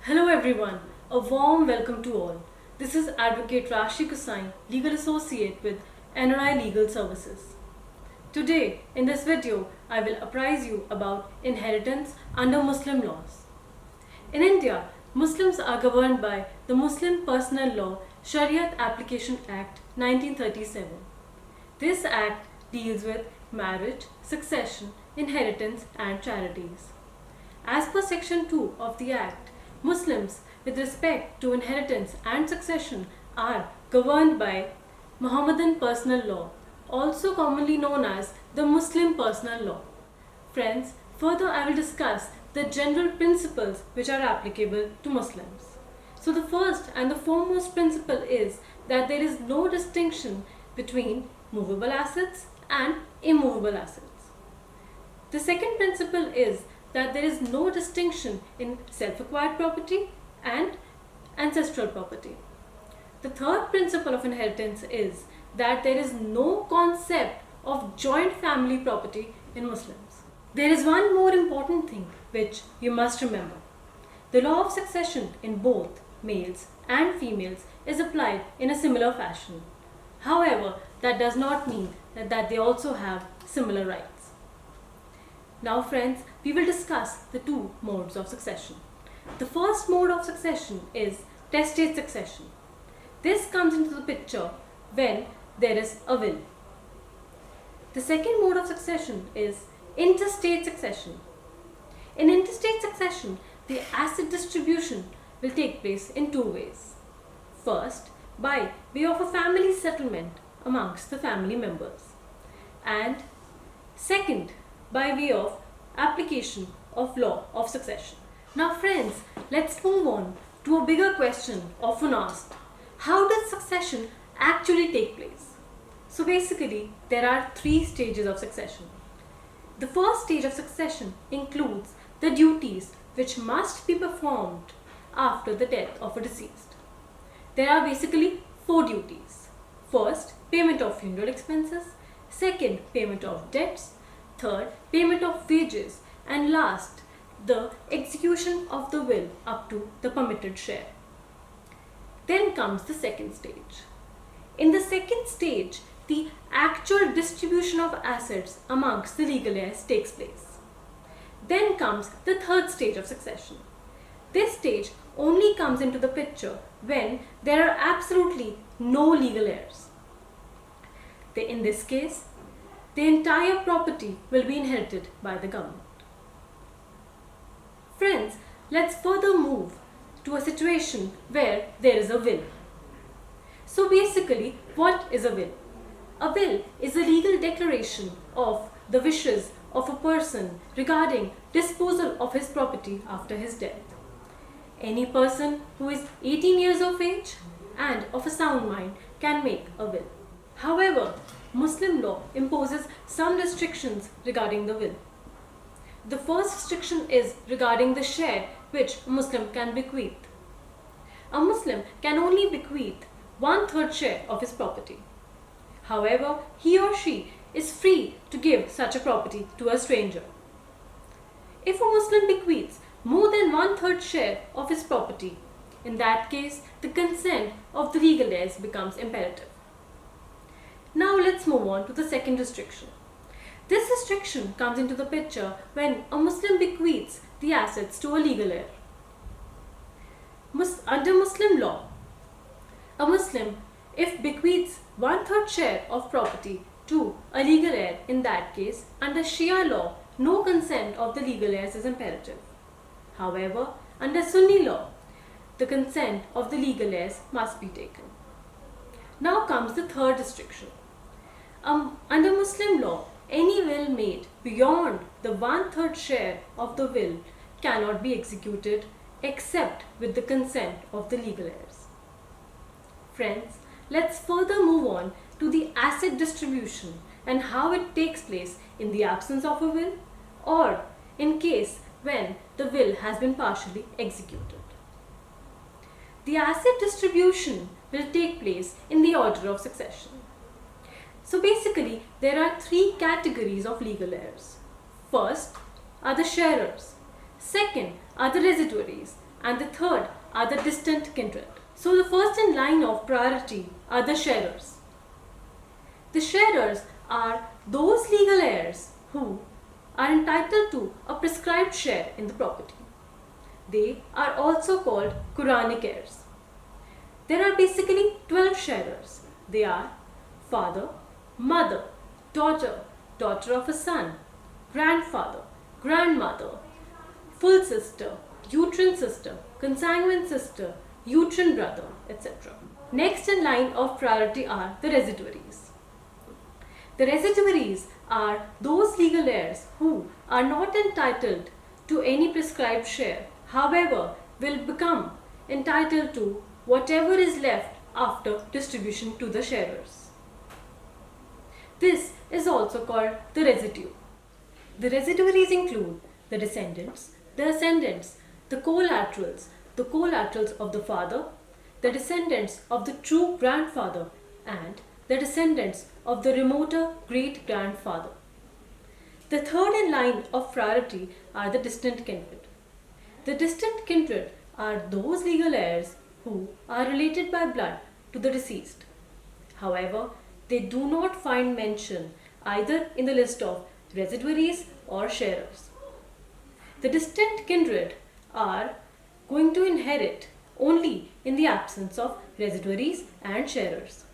Hello everyone, a warm welcome to all. This is Advocate Rashi Kusai, Legal Associate with NRI Legal Services. Today, in this video, I will apprise you about inheritance under Muslim laws. In India, Muslims are governed by the Muslim Personal Law Shariat Application Act 1937. This act deals with marriage, succession, inheritance and charities. As per Section 2 of the Act, Muslims with respect to inheritance and succession are governed by Muhammadan Personal Law, also commonly known as the Muslim Personal Law. Friends, further I will discuss the general principles which are applicable to Muslims. So the first and the foremost principle is that there is no distinction between movable assets and immovable assets. The second principle is that there is no distinction in self-acquired property and ancestral property. The third principle of inheritance is that there is no concept of joint family property in Muslims. There is one more important thing which you must remember. The law of succession in both males and females is applied in a similar fashion. However, that does not mean that they also have similar rights. Now friends, we will discuss the two modes of succession. The first mode of succession is testate succession. This comes into the picture when there is a will. The second mode of succession is intestate succession. In intestate succession, the asset distribution will take place in two ways. First, by way of a family settlement amongst the family members, and second, by way of application of law of succession. Now friends, let's move on to a bigger question often asked. How does succession actually take place? So basically, there are three stages of succession. The first stage of succession includes the duties which must be performed after the death of a deceased. There are basically four duties. First, payment of funeral expenses. Second, payment of debts. Third, payment of wages, and last, the execution of the will up to the permitted share. Then comes the second stage. In the second stage, the actual distribution of assets amongst the legal heirs takes place. Then comes the third stage of succession. This stage only comes into the picture when there are absolutely no legal heirs. In this case, the entire property will be inherited by the government. Friends, let's further move to a situation where there is a will. So basically, what is a will? A will is a legal declaration of the wishes of a person regarding disposal of his property after his death. Any person who is 18 years of age and of a sound mind can make a will. However, Muslim law imposes some restrictions regarding the will. The first restriction is regarding the share which a Muslim can bequeath. A Muslim can only bequeath 1/3 share of his property. However, he or she is free to give such a property to a stranger. If a Muslim bequeaths more than 1/3 share of his property, in that case, the consent of the legal heirs becomes imperative. Now let's move on to the second restriction. This restriction comes into the picture when a Muslim bequeaths the assets to a legal heir. Under Muslim law, a Muslim, if bequeaths 1/3 share of property to a legal heir, in that case, under Shia law, no consent of the legal heirs is imperative. However, under Sunni law, the consent of the legal heirs must be taken. Now comes the third restriction. Under Muslim law, any will made beyond the 1/3 share of the will cannot be executed except with the consent of the legal heirs. Friends, let's further move on to the asset distribution and how it takes place in the absence of a will or in case when the will has been partially executed. The asset distribution will take place in the order of succession. So basically, there are three categories of legal heirs. First are the sharers. Second are the residuaries. and the third are the distant kindred. So the first in line of priority are the sharers. The sharers are those legal heirs who are entitled to a prescribed share in the property. They are also called Quranic heirs. There are basically 12 sharers. They are father, mother, daughter, daughter of a son, grandfather, grandmother, full sister, uterine sister, consanguine sister, uterine brother, etc. Next in line of priority are the residuaries. The residuaries are those legal heirs who are not entitled to any prescribed share, however, will become entitled to whatever is left after distribution to the sharers. This is also called the residue. The residuaries include the descendants, the ascendants, the collaterals of the father, the descendants of the true grandfather, and the descendants of the remoter great-grandfather. The third in line of priority are the distant kindred. The distant kindred are those legal heirs who are related by blood to the deceased. However, they do not find mention either in the list of residuaries or sharers. The distant kindred are going to inherit only in the absence of residuaries and sharers.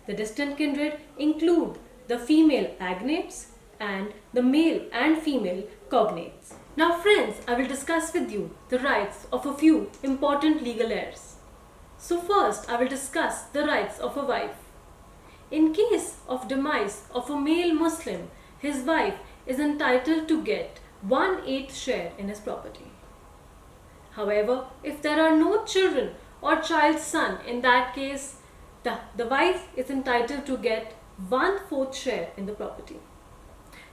The distant kindred include the female agnates and the male and female cognates. Now friends, I will discuss with you the rights of a few important legal heirs. So first, I will discuss the rights of a wife. In case of demise of a male Muslim, his wife is entitled to get 1/8 share in his property. However, if there are no children or child's son, in that case, the wife is entitled to get 1/4 share in the property.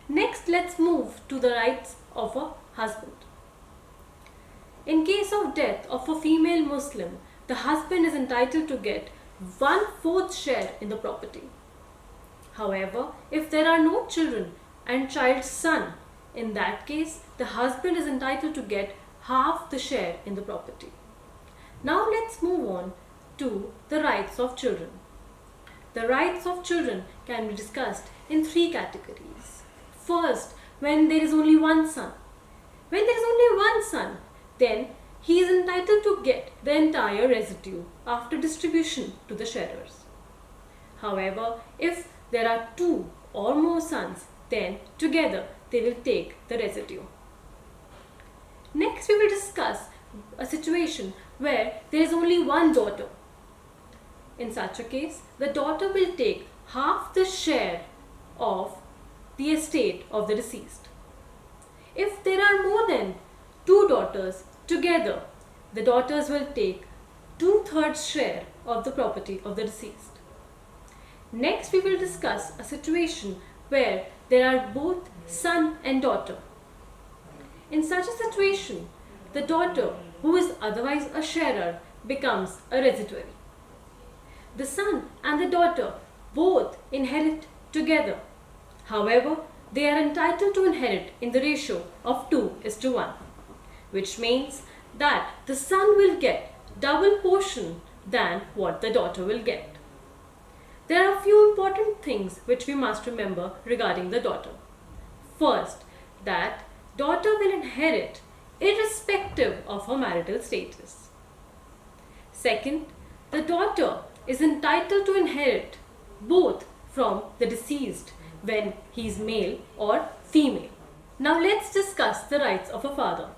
Next, let's move to the rights of a husband. In case of death of a female Muslim, the husband is entitled to get 1/4 share in the property. However, if there are no children and child's son, in that case, the husband is entitled to get half the share in the property. Now let's move on to the rights of children. The rights of children can be discussed in 3 categories. First, when there is only one son. When there is only one son, then he is entitled to get the entire residue after distribution to the sharers. However, if there are 2 or more sons, then together they will take the residue. Next, we will discuss a situation where there is only one daughter. In such a case, the daughter will take half the share of the estate of the deceased. If there are more than 2 daughters, together the daughters will take 2/3 share of the property of the deceased. Next, we will discuss a situation where there are both son and daughter. In such a situation, the daughter, who is otherwise a sharer, becomes a residuary. The son and the daughter both inherit together. However, they are entitled to inherit in the ratio of 2:1, which means that the son will get double portion than what the daughter will get. There are a few important things which we must remember regarding the daughter. First, that daughter will inherit irrespective of her marital status. Second, the daughter is entitled to inherit both from the deceased when he is male or female. Now let's discuss the rights of a father.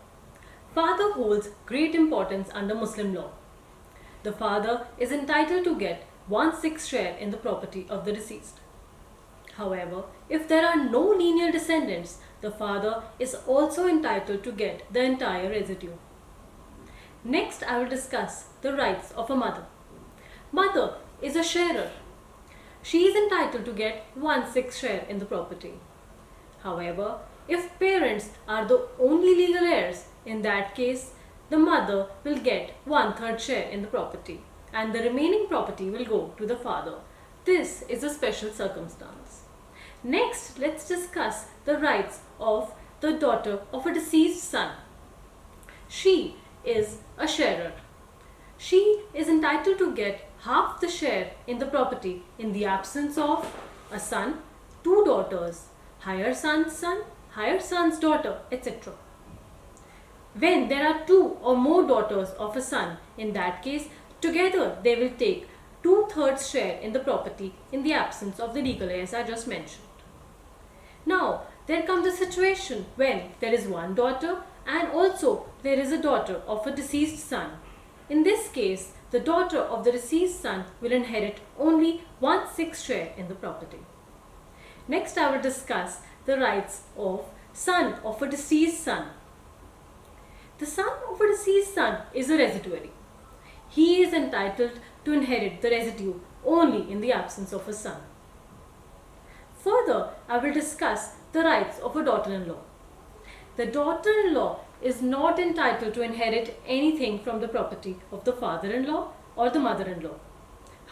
Father holds great importance under Muslim law. The father is entitled to get 1/6 share in the property of the deceased. However, if there are no lineal descendants, the father is also entitled to get the entire residue. Next, I will discuss the rights of a mother. Mother is a sharer. She is entitled to get 1/6 share in the property. However, if parents are the only legal heirs, in that case, the mother will get 1/3 share in the property and the remaining property will go to the father. This is a special circumstance. Next, let's discuss the rights of the daughter of a deceased son. She is sharer. She is entitled to get half the share in the property in the absence of a son, two daughters, higher son's son, higher son's daughter, etc. When there are two or more daughters of a son, in that case, together they will take 2/3 share in the property in the absence of the legal heirs I just mentioned. Now, there comes a situation when there is one daughter and also there is a daughter of a deceased son. In this case, the daughter of the deceased son will inherit only 1/6 share in the property. Next, I will discuss the rights of son of a deceased son. The son of a deceased son is a residuary. He is entitled to inherit the residue only in the absence of a son. Further, I will discuss the rights of a daughter-in-law. The daughter-in-law is not entitled to inherit anything from the property of the father-in-law or the mother-in-law.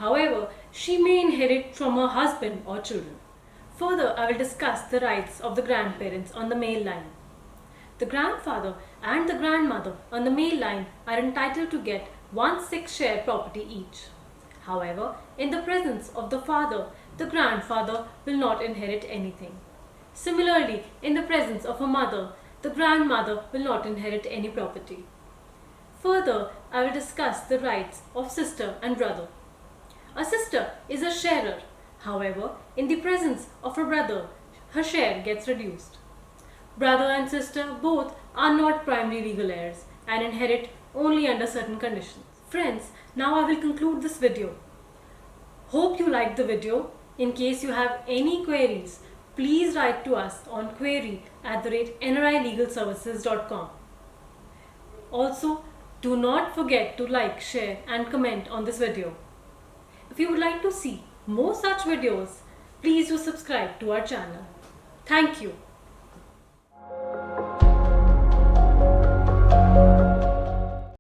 However, she may inherit from her husband or children. Further, I will discuss the rights of the grandparents on the male line. The grandfather and the grandmother on the male line are entitled to get 1/6 share property each. However, in the presence of the father, the grandfather will not inherit anything. Similarly, in the presence of a mother, the grandmother will not inherit any property. Further, I will discuss the rights of sister and brother. A sister is a sharer. However, in the presence of a brother, her share gets reduced. Brother and sister both are not primary legal heirs and inherit only under certain conditions. Friends, now I will conclude this video. Hope you liked the video. In case you have any queries, please write to us on query@nrilegalservices.com. Also, do not forget to like, share and comment on this video. If you would like to see more such videos, please do subscribe to our channel. Thank you.